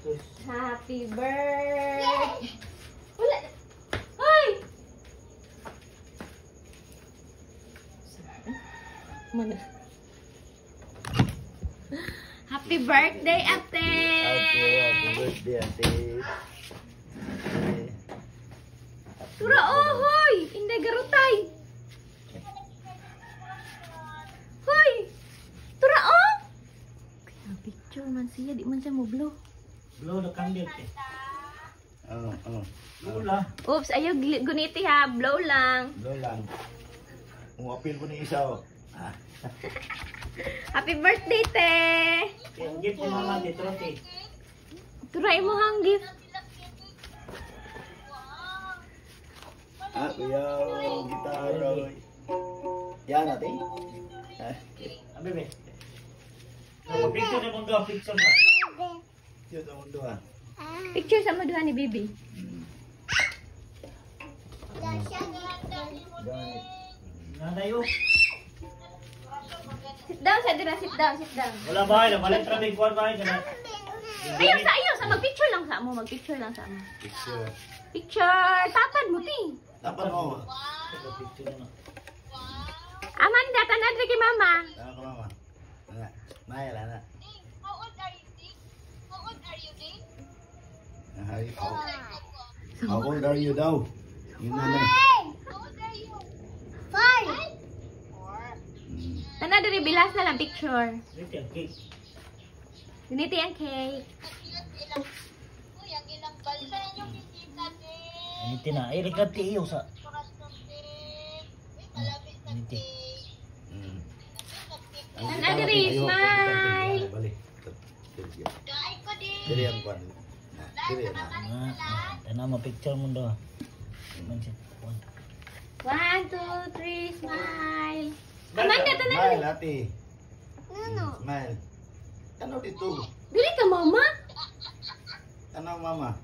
Happy birthday! Wala! Ay! Mana? Happy birthday, ate! Happy birthday, ate. Tura, oh, hoy! Inday garutay! Hoy! Tura, oh! Kaya picture man siya, di man siya mo blow. Blow the candle. Blow lang. Oops, ayaw guniti ha. Blow lang. Blow lang. Apil po ni isa, oh. Happy birthday, te! Yung gift ni mama, di trophy. Turay mo hang gift. Kuya, gitara. Yan, ate. Bebe. Picture ni mong picture na. Yun, ang mundo, ah. Picture sa maduha ni Bibi. Nanay oh. Sit down, sa dira. Sit down, sit down. Wala ba? Balik traffic kuwan ba? Ayaw sa Mag-picture lang sa mo. Mag-picture lang sa mo. Picture. Picture. Tatad mo, ti. Dapat mo. Picture na. Amanda, tanad rin kay mama. Tama ka, mama. Anak. Mahal, anak. How old are you, Dick? How old are you, Dick? How old are you daw? Yung nanay. How old are you? 5. Tanad rin, bilas na lang picture. Ito yung cake. Guniti ang cake. Uy, ang ilang bala yung bisita, Dick. Ito na. Ay, regati iyo sa... Corazon, Dick. Uy, malapit sa Ito. cake. Tanad rin, smile. Balik. Kain ko, Dick. Dili ang kwan. Dili na. Tana mo picture mo daw. 1, 2, 3, smile. Amanda, tanad Smile, rin. ate. Smile. Tanaw dito. Dili ka, mama. Tanaw, mama.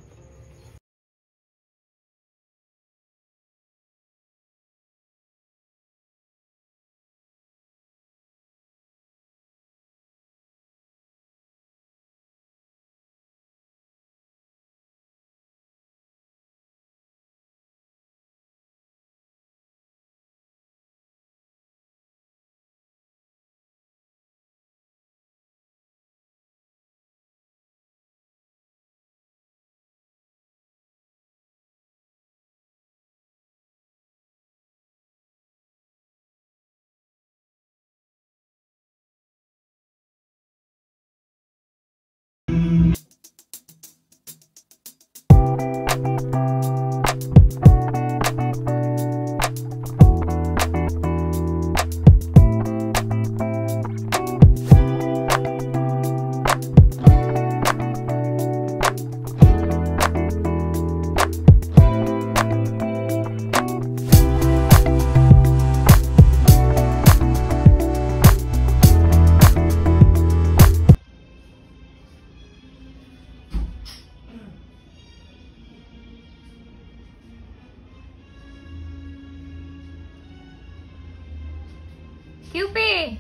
Cupid.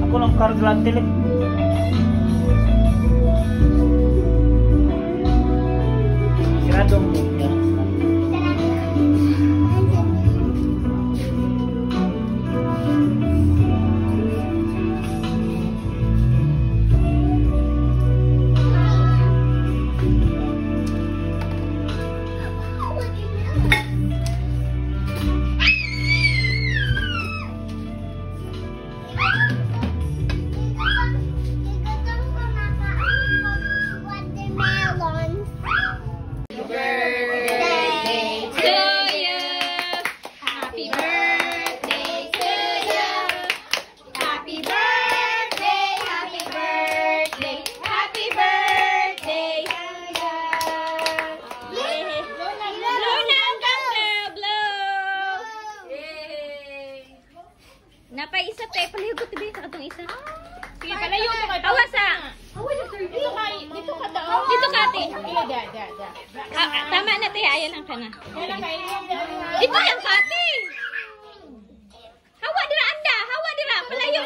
Ako lang karglan tilik. Siradong niya. Napay isa te, palayo ko tibi sa katong isa. Sige, palayo mo kay Awa sa. Dito ka, dito ka daw. Dito ka te. Da. Tama na te, ayan lang ka na. Yan ang kainin. Dito yan ka te. Hawa dira anda, hawa dira, palayo